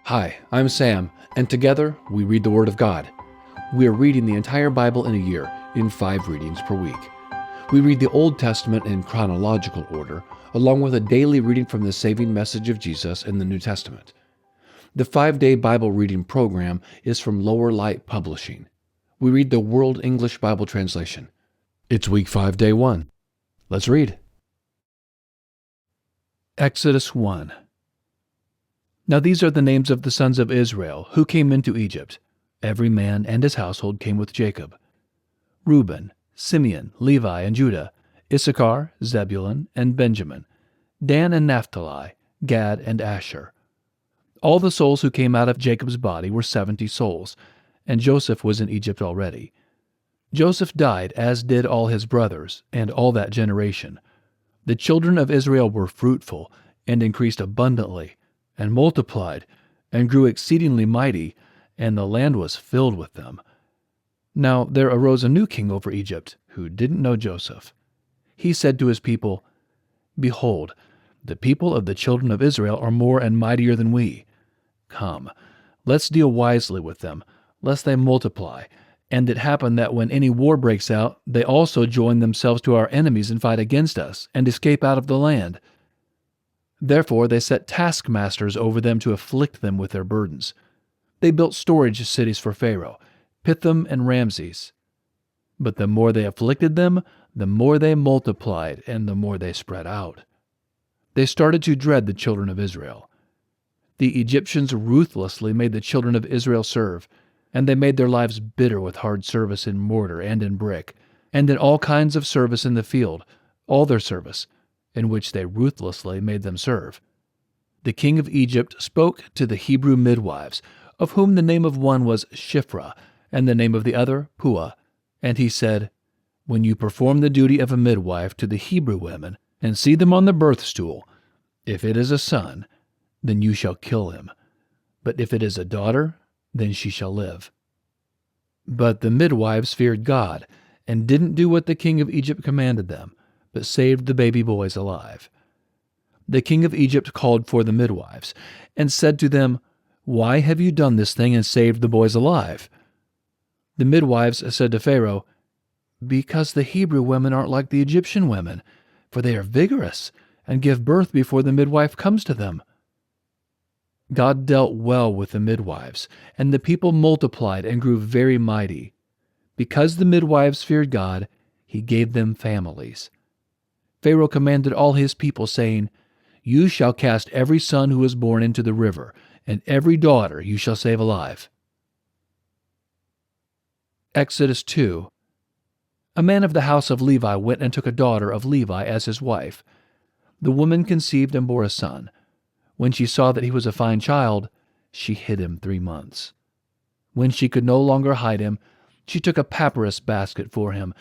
Hi, I'm Sam, and together we read the Word of God. We are reading the entire Bible in a year, in 5 readings per week. We read the Old Testament in chronological order, along with a daily reading from the saving message of Jesus in the New Testament. The 5-day Bible reading program is from Lower Light Publishing. We read the World English Bible Translation. It's week 5, day 1. Let's read. Exodus 1. Now these are the names of the sons of Israel who came into Egypt. Every man and his household came with Jacob: Reuben, Simeon, Levi, and Judah, Issachar, Zebulun, and Benjamin, Dan and Naphtali, Gad and Asher. All the souls who came out of Jacob's body were 70 souls, and Joseph was in Egypt already. Joseph died, as did all his brothers, and all that generation. The children of Israel were fruitful, and increased abundantly, and multiplied, and grew exceedingly mighty, and the land was filled with them. Now there arose a new king over Egypt, who didn't know Joseph. He said to his people, "Behold, the people of the children of Israel are more and mightier than we. Come, let's deal wisely with them, lest they multiply, and it happen that when any war breaks out, they also join themselves to our enemies and fight against us, and escape out of the land." Therefore they set taskmasters over them to afflict them with their burdens. They built storage cities for Pharaoh, Pithom and Ramses. But the more they afflicted them, the more they multiplied, and the more they spread out. They started to dread the children of Israel. The Egyptians ruthlessly made the children of Israel serve, and they made their lives bitter with hard service in mortar and in brick, and in all kinds of service in the field, all their service, in which they ruthlessly made them serve. The king of Egypt spoke to the Hebrew midwives, of whom the name of one was Shiphrah, and the name of the other Puah. And he said, "When you perform the duty of a midwife to the Hebrew women, and see them on the birth stool, if it is a son, then you shall kill him. But if it is a daughter, then she shall live." But the midwives feared God, and didn't do what the king of Egypt commanded them, but saved the baby boys alive. The king of Egypt called for the midwives, and said to them, "Why have you done this thing and saved the boys alive?" The midwives said to Pharaoh, "Because the Hebrew women aren't like the Egyptian women, for they are vigorous, and give birth before the midwife comes to them." God dealt well with the midwives, and the people multiplied and grew very mighty. Because the midwives feared God, he gave them families. Pharaoh commanded all his people, saying, "You shall cast every son who is born into the river, and every daughter you shall save alive." Exodus 2. A man of the house of Levi went and took a daughter of Levi as his wife. The woman conceived and bore a son. When she saw that he was a fine child, she hid him 3 months. When she could no longer hide him, she took a papyrus basket for him,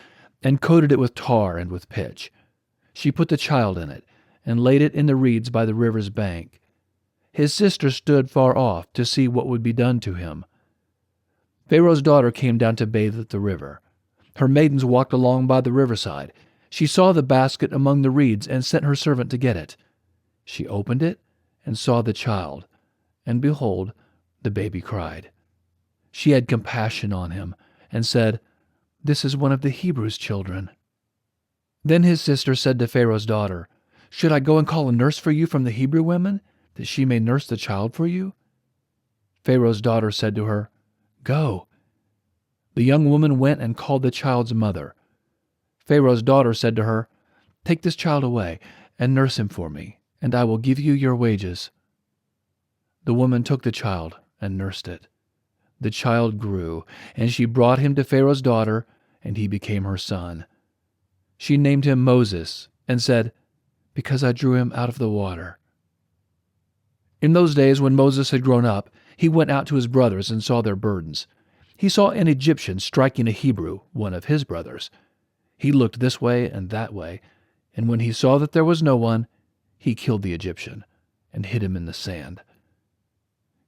and coated it with tar and with pitch. She put the child in it, and laid it in the reeds by the river's bank. His sister stood far off to see what would be done to him. Pharaoh's daughter came down to bathe at the river. Her maidens walked along by the riverside. She saw the basket among the reeds and sent her servant to get it. She opened it and saw the child, and behold, the baby cried. She had compassion on him, and said, "This is one of the Hebrews' children." Then his sister said to Pharaoh's daughter, "Should I go and call a nurse for you from the Hebrew women, that she may nurse the child for you?" Pharaoh's daughter said to her, "Go." The young woman went and called the child's mother. Pharaoh's daughter said to her, "Take this child away, and nurse him for me, and I will give you your wages." The woman took the child and nursed it. The child grew, and she brought him to Pharaoh's daughter, and he became her son. She named him Moses, and said, "Because I drew him out of the water." In those days, when Moses had grown up, he went out to his brothers and saw their burdens. He saw an Egyptian striking a Hebrew, one of his brothers. He looked this way and that way, and when he saw that there was no one, he killed the Egyptian, and hid him in the sand.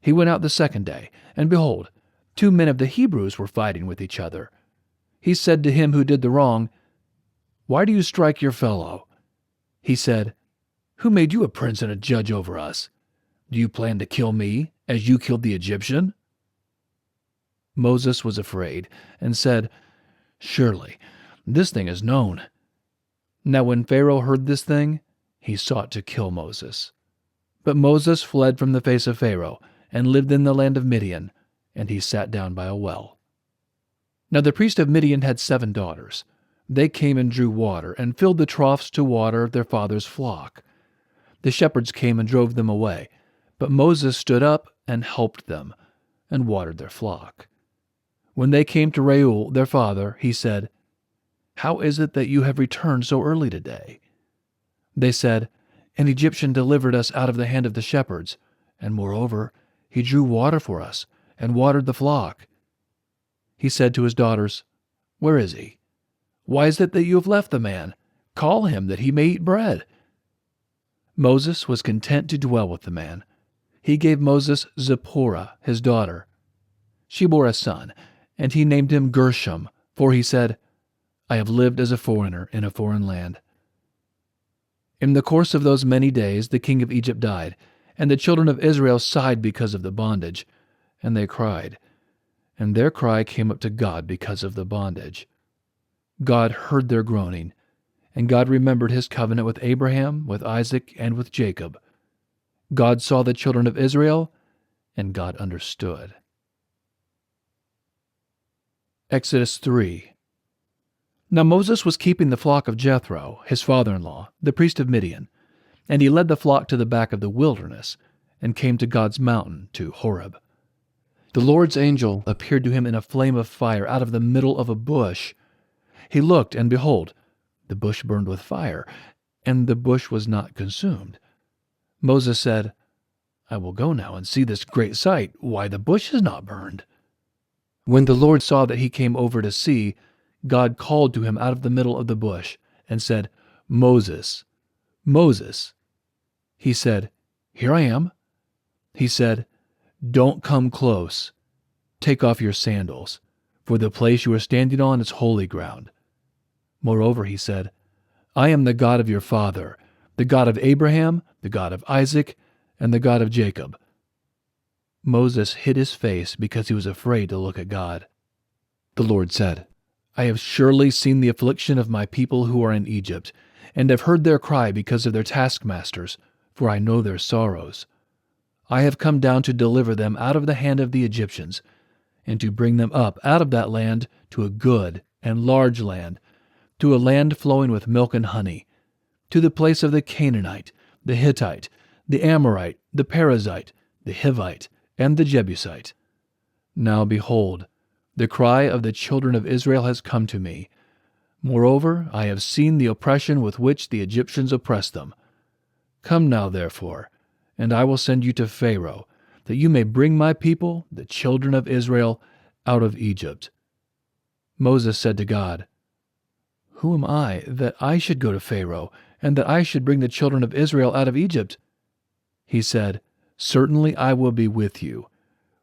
He went out the second day, and behold, 2 men of the Hebrews were fighting with each other. He said to him who did the wrong, "Why do you strike your fellow?" He said, "Who made you a prince and a judge over us? Do you plan to kill me as you killed the Egyptian?" Moses was afraid and said, "Surely this thing is known." Now when Pharaoh heard this thing, he sought to kill Moses. But Moses fled from the face of Pharaoh and lived in the land of Midian, and he sat down by a well. Now the priest of Midian had 7 daughters. They came and drew water and filled the troughs to water their father's flock. The shepherds came and drove them away, but Moses stood up and helped them and watered their flock. When they came to Reuel, their father, he said, "How is it that you have returned so early today?" They said, "An Egyptian delivered us out of the hand of the shepherds, and moreover, he drew water for us and watered the flock." He said to his daughters, "Where is he? Why is it that you have left the man? Call him, that he may eat bread." Moses was content to dwell with the man. He gave Moses Zipporah, his daughter. She bore a son, and he named him Gershom, for he said, "I have lived as a foreigner in a foreign land." In the course of those many days the king of Egypt died, and the children of Israel sighed because of the bondage, and they cried. And their cry came up to God because of the bondage. God heard their groaning, and God remembered his covenant with Abraham, with Isaac, and with Jacob. God saw the children of Israel, and God understood. Exodus 3. Now Moses was keeping the flock of Jethro, his father-in-law, the priest of Midian, and he led the flock to the back of the wilderness, and came to God's mountain, to Horeb. The Lord's angel appeared to him in a flame of fire out of the middle of a bush. He looked, and behold, the bush burned with fire, and the bush was not consumed. Moses said, "I will go now and see this great sight, why the bush is not burned." When the Lord saw that he came over to see, God called to him out of the middle of the bush, and said, "Moses, Moses." He said, "Here I am." He said, "Don't come close. Take off your sandals, for the place you are standing on is holy ground." Moreover, he said, "I am the God of your father, the God of Abraham, the God of Isaac, and the God of Jacob." Moses hid his face because he was afraid to look at God. The Lord said, "I have surely seen the affliction of my people who are in Egypt, and have heard their cry because of their taskmasters, for I know their sorrows. I have come down to deliver them out of the hand of the Egyptians, and to bring them up out of that land to a good and large land, to a land flowing with milk and honey, to the place of the Canaanite, the Hittite, the Amorite, the Perizzite, the Hivite, and the Jebusite. Now behold, the cry of the children of Israel has come to me. Moreover, I have seen the oppression with which the Egyptians oppress them. Come now, therefore, and I will send you to Pharaoh, that you may bring my people, the children of Israel, out of Egypt." Moses said to God, "Who am I, that I should go to Pharaoh, and that I should bring the children of Israel out of Egypt?" He said, "Certainly I will be with you.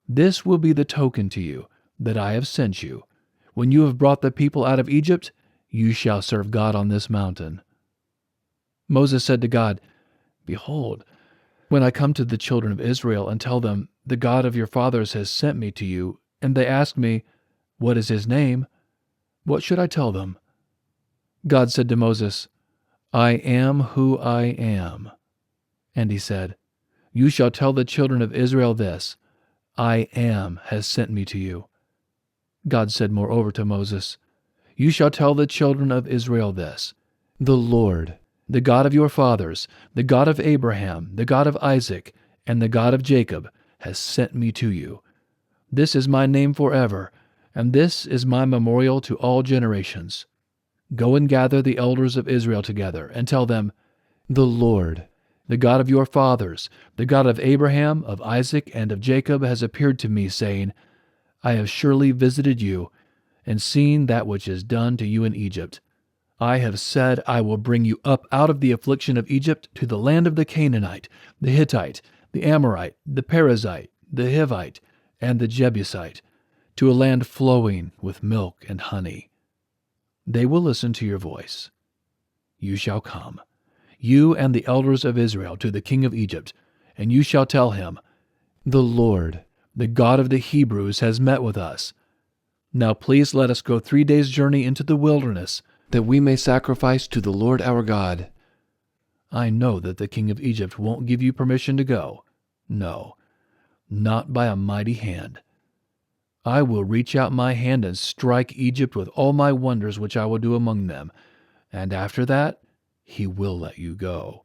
This will be the token to you, that I have sent you. When you have brought the people out of Egypt, you shall serve God on this mountain." Moses said to God, "Behold, when I come to the children of Israel and tell them, 'The God of your fathers has sent me to you,' and they ask me, 'What is his name?' what should I tell them?" God said to Moses, "I am who I am." And he said, "You shall tell the children of Israel this, 'I am has sent me to you.'" God said moreover to Moses, "You shall tell the children of Israel this, 'The Lord, the God of your fathers, the God of Abraham, the God of Isaac, and the God of Jacob, has sent me to you. This is my name forever, and this is my memorial to all generations. Go and gather the elders of Israel together, and tell them, The Lord, the God of your fathers, the God of Abraham, of Isaac, and of Jacob, has appeared to me, saying, I have surely visited you, and seen that which is done to you in Egypt. I have said, I will bring you up out of the affliction of Egypt to the land of the Canaanite, the Hittite, the Amorite, the Perizzite, the Hivite, and the Jebusite, to a land flowing with milk and honey. They will listen to your voice. You shall come, you and the elders of Israel, to the king of Egypt, and you shall tell him, The Lord, the God of the Hebrews, has met with us. Now please let us go 3 days' journey into the wilderness, that we may sacrifice to the Lord our God. I know that the king of Egypt won't give you permission to go. No, not by a mighty hand. I will reach out my hand and strike Egypt with all my wonders which I will do among them, and after that he will let you go.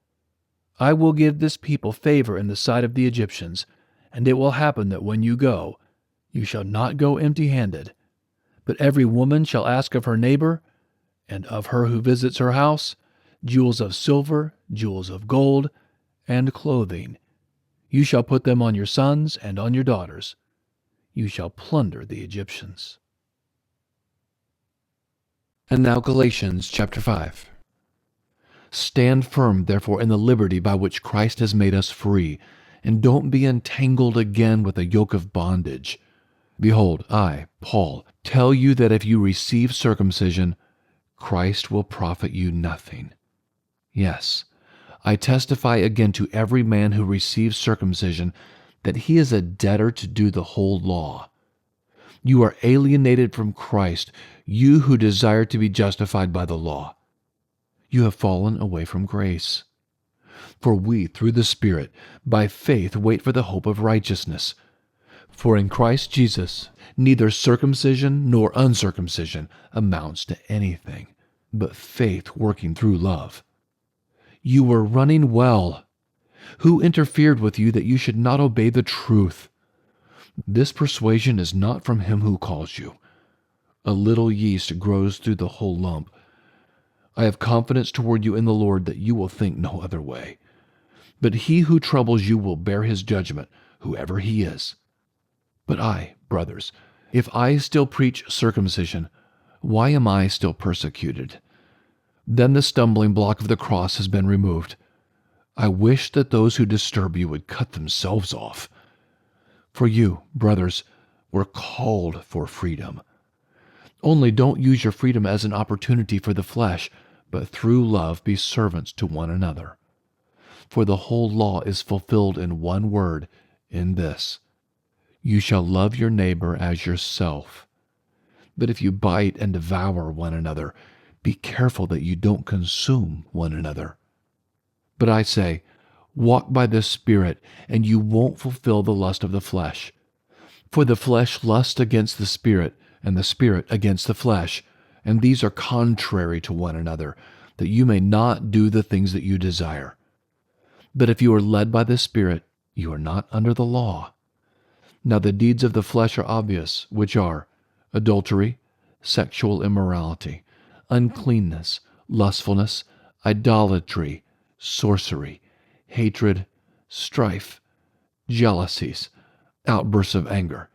I will give this people favor in the sight of the Egyptians, and it will happen that when you go, you shall not go empty-handed, but every woman shall ask of her neighbor, and of her who visits her house, jewels of silver, jewels of gold, and clothing. You shall put them on your sons and on your daughters. You shall plunder the Egyptians. And now Galatians chapter 5. Stand firm, therefore, in the liberty by which Christ has made us free, and don't be entangled again with a yoke of bondage. Behold, I, Paul, tell you that if you receive circumcision, Christ will profit you nothing. Yes, I testify again to every man who receives circumcision that he is a debtor to do the whole law. You are alienated from Christ, you who desire to be justified by the law. You have fallen away from grace. For we, through the Spirit, by faith wait for the hope of righteousness. For in Christ Jesus, neither circumcision nor uncircumcision amounts to anything, but faith working through love. You were running well. Who interfered with you that you should not obey the truth? This persuasion is not from him who calls you. A little yeast grows through the whole lump. I have confidence toward you in the Lord that you will think no other way. But he who troubles you will bear his judgment, whoever he is. But I, brothers, if I still preach circumcision, why am I still persecuted? Then the stumbling block of the cross has been removed. I wish that those who disturb you would cut themselves off. For you, brothers, were called for freedom. Only don't use your freedom as an opportunity for the flesh, but through love be servants to one another. For the whole law is fulfilled in one word, in this: you shall love your neighbor as yourself. But if you bite and devour one another, be careful that you don't consume one another. But I say, walk by the Spirit, and you won't fulfill the lust of the flesh. For the flesh lusts against the Spirit, and the Spirit against the flesh, and these are contrary to one another, that you may not do the things that you desire. But if you are led by the Spirit, you are not under the law. Now the deeds of the flesh are obvious, which are adultery, sexual immorality, uncleanness, lustfulness, idolatry, sorcery, hatred, strife, jealousies, outbursts of anger,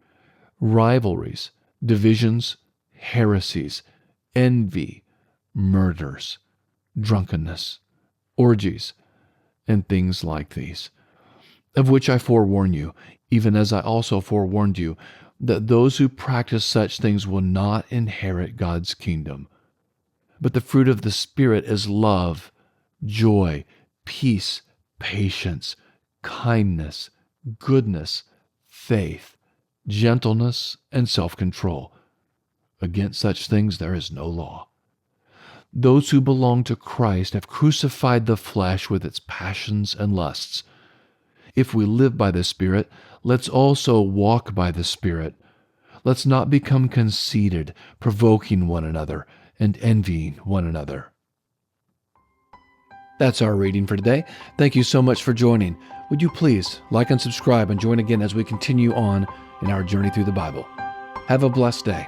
rivalries, divisions, heresies, envy, murders, drunkenness, orgies, and things like these, of which I forewarn you, even as I also forewarned you, that those who practice such things will not inherit God's kingdom. But the fruit of the Spirit is love, joy, peace, patience, kindness, goodness, faith, gentleness, and self-control. Against such things there is no law. Those who belong to Christ have crucified the flesh with its passions and lusts. If we live by the Spirit, let's also walk by the Spirit. Let's not become conceited, provoking one another, and envying one another. That's our reading for today. Thank you so much for joining. Would you please like and subscribe and join again as we continue on in our journey through the Bible. Have a blessed day.